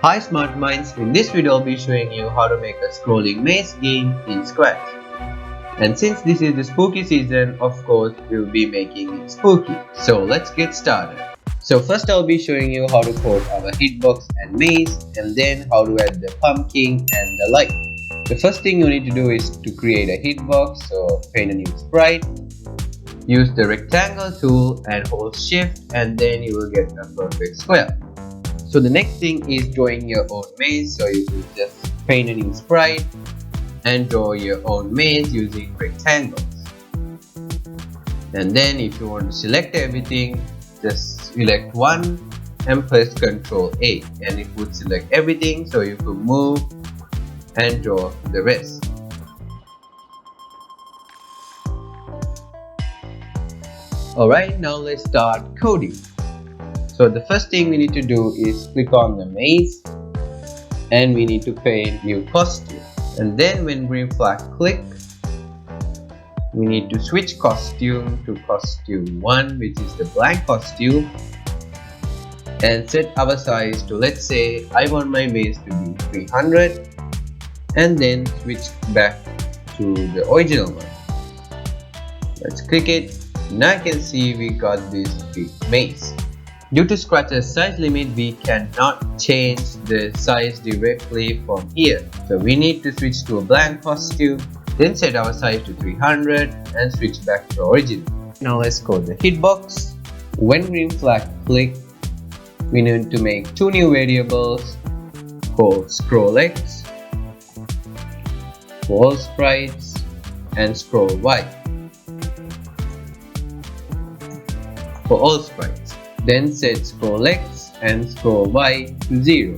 Hi Smart Minds, in this video I'll be showing you how to make a scrolling maze game in Scratch. And since this is the spooky season, of course we'll be making it spooky. So let's get started. So first I'll be showing you how to code our hitbox and maze, and then how to add the pumpkin and the light. The first thing you need to do is to create a hitbox, so paint a new sprite. Use the rectangle tool and hold shift, and then you will get a perfect square. So the next thing is drawing your own maze, so you will just paint a new sprite and draw your own maze using rectangles. And then if you want to select everything, just select one and press Ctrl A, and it would select everything, so you could move and draw the rest. Alright, now let's start coding. So the first thing we need to do is click on the maze, and we need to paint new costume. And then when green flag click, we need to switch costume to costume 1, which is the blank costume, and set our size to, let's say I want my maze to be 300, and then switch back to the original one. Let's click it. Now I can see we got this big maze. Due to Scratch's size limit, we cannot change the size directly from here. So we need to switch to a blank costume, then set our size to 300 and switch back to original. Now let's code the hitbox. When green flag click, we need to make two new variables called scrollX for all sprites and scrollY for all sprites. Then set scrollX and scrollY to 0.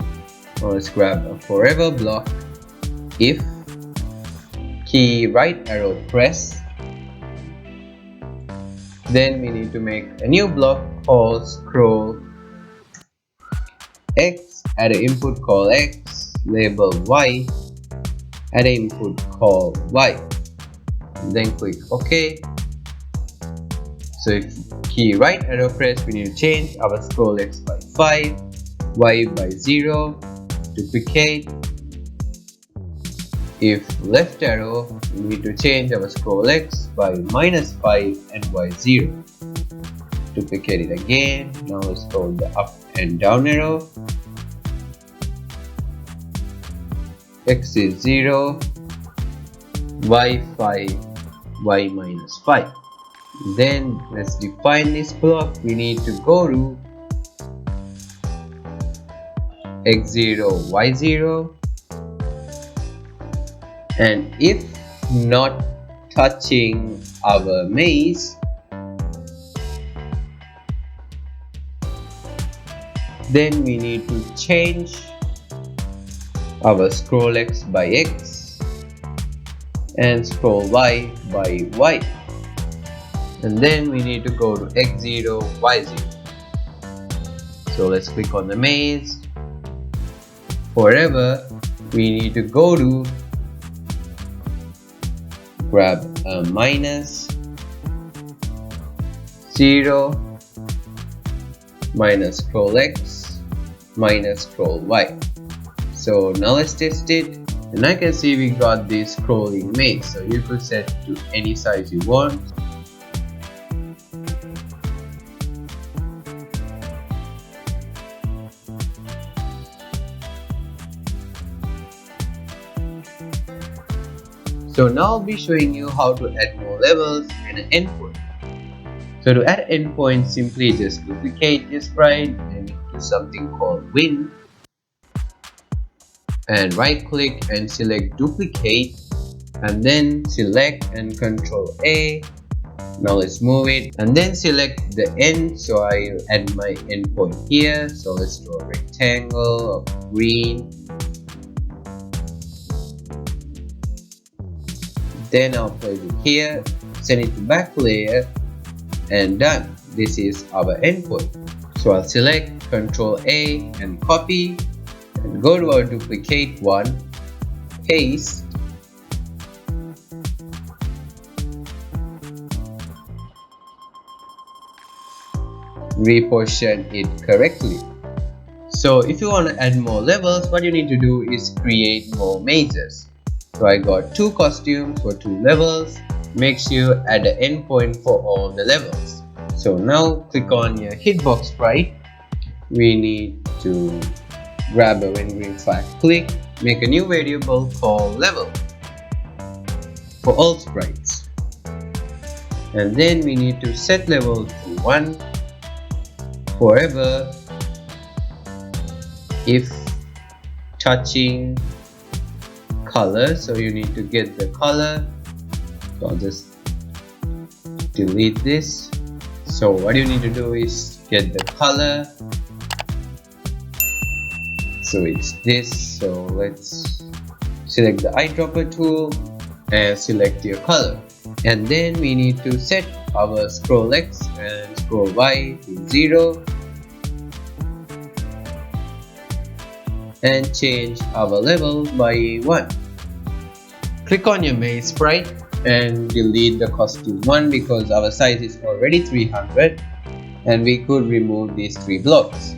Now let's grab a forever block. If key right arrow press, then we need to make a new block called scrollX, add an input called X, label Y, add an input called Y, and then click OK. So if key right arrow press, we need to change our scrollX by 5, Y by 0, duplicate. If left arrow, we need to change our scrollX by -5 and Y 0. Duplicate it again. Now let's hold the up and down arrow. X is 0, Y 5, Y -5. Then let's define this block. We need to go to x0, y0, and if not touching our maze, then we need to change our scrollX by X and scrollY by Y. And then we need to go to x0, y0. So let's click on the maze. Forever, we need to go to grab a -0 minus scrollX minus scrollY. So now let's test it. And I can see we got this scrolling maze. So you could set to any size you want. So now I'll be showing you how to add more levels and an endpoint. So to add endpoint, simply just duplicate this sprite and do something called win, and right click and select duplicate, and then select and Ctrl A. Now let's move it, and then select the end. So I add my endpoint here. So let's draw a rectangle of green. Then I'll place it here, send it to back layer, and done. This is our endpoint. So I'll select Ctrl A and copy, and go to our duplicate one, paste, reposition it correctly. So if you want to add more levels, what you need to do is create more mazes. So I got 2 costumes for 2 levels. Make sure add an endpoint for all the levels. So now click on your hitbox sprite. We need to grab a when green flag click, make a new variable called level for all sprites. And then we need to set level to 1 forever if touching color. So you need to get the color. So I'll just delete this. So what you need to do is get the color. So it's this. So let's select the eyedropper tool and select your color. And then we need to set our scroll X and scroll Y to 0 and change our level by 1. Click on your maze sprite and delete the costume 1 because our size is already 300 and we could remove these 3 blocks.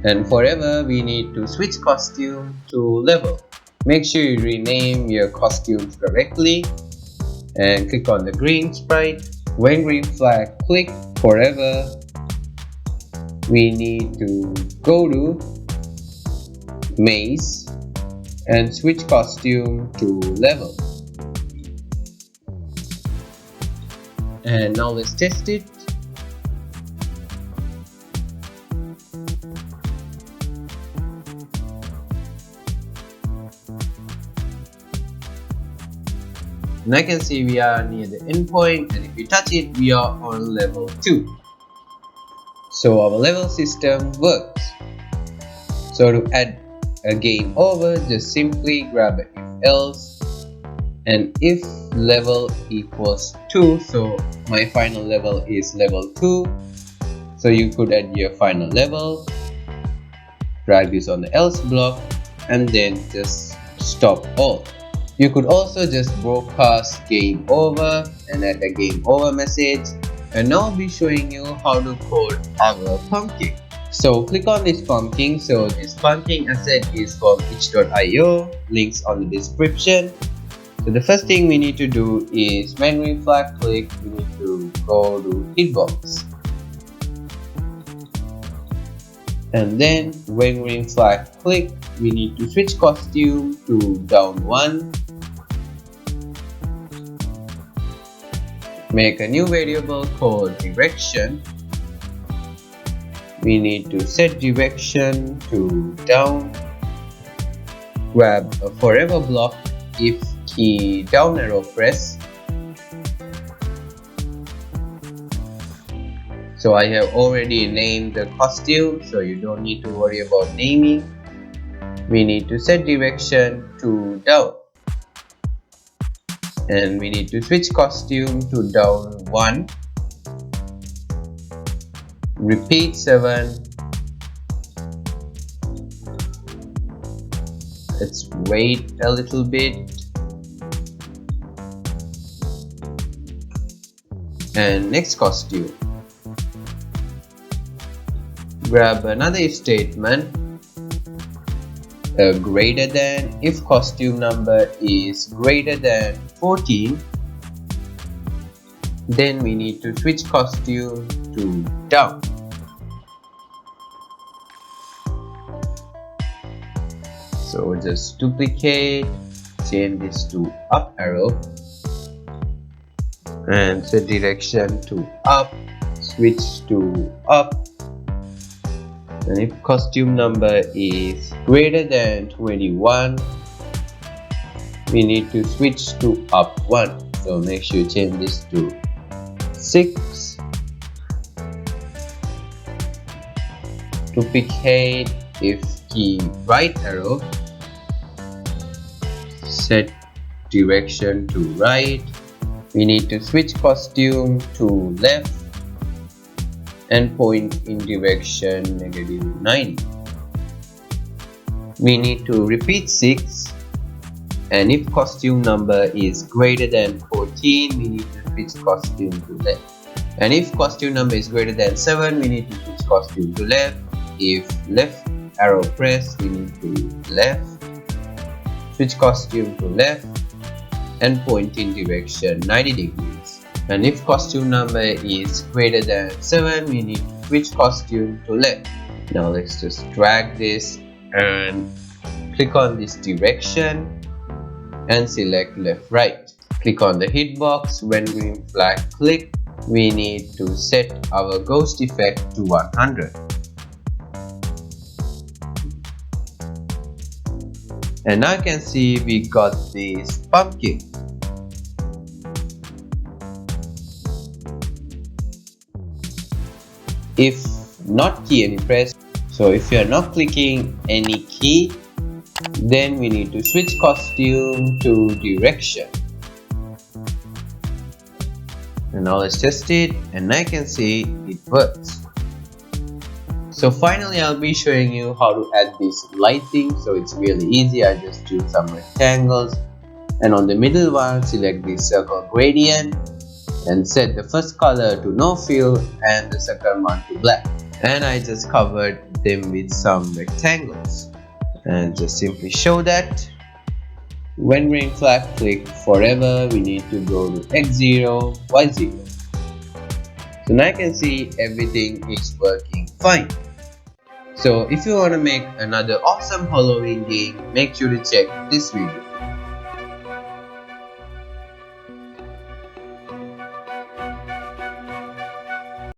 And forever we need to switch costume to level. Make sure you rename your costumes correctly and click on the green sprite. When green flag click forever, we need to go to maze and switch costume to level. And now let's test it. And I can see we are near the endpoint, and if you touch it, we are on level 2. So our level system works. So to add a game over, just simply grab an if else, and if level equals 2, so my final level is level 2, so you could add your final level, drag this on the else block, and then just stop all. You could also just broadcast game over and add a game over message. And now I'll be showing you how to code our pumpkin. So click on this pumpkin. So this pumpkin asset is from itch.io, links on the description. So the first thing we need to do is when green flag click, we need to go to hitbox. And then when green flag click, we need to switch costume to down 1. Make a new variable called direction. We need to set direction to down. Grab a forever block if key down arrow press. So I have already named the costume, so you don't need to worry about naming. We need to set direction to down. And we need to switch costume to down 1. Repeat 7. Let's wait a little bit. And next costume. Grab another if statement. Greater than, if costume number is greater than 14, then we need to switch costume to down. So just duplicate, change this to up arrow and set direction to up, switch to up. And if costume number is greater than 21, we need to switch to up 1. So make sure you change this to 6. Duplicate, if key right arrow, set direction to right. We need to switch costume to left and point in direction -90. We need to repeat 6, and if costume number is greater than 14, we need to switch costume to left. And if costume number is greater than 7, we need to switch costume to left. If left arrow press, we need to left, switch costume to left, and point in direction 90 degrees. And if costume number is greater than 7, we need to switch costume to left. Now let's just drag this and click on this direction and select left right. Click on the hitbox. When green flag click, we need to set our ghost effect to 100. And now you can see we got this pumpkin. If not key any press, so if you are not clicking any key, then we need to switch costume to direction. And now let's test it, and I can see it works. So finally I'll be showing you how to add this lighting. So it's really easy. I just choose some rectangles, and on the middle one select the circle gradient and set the first color to no fill and the second one to black. And I just covered them with some rectangles and just simply show that when green flag click forever, we need to go to x0, y0. So now I can see everything is working fine. So if you want to make another awesome Halloween game, make sure to check this video.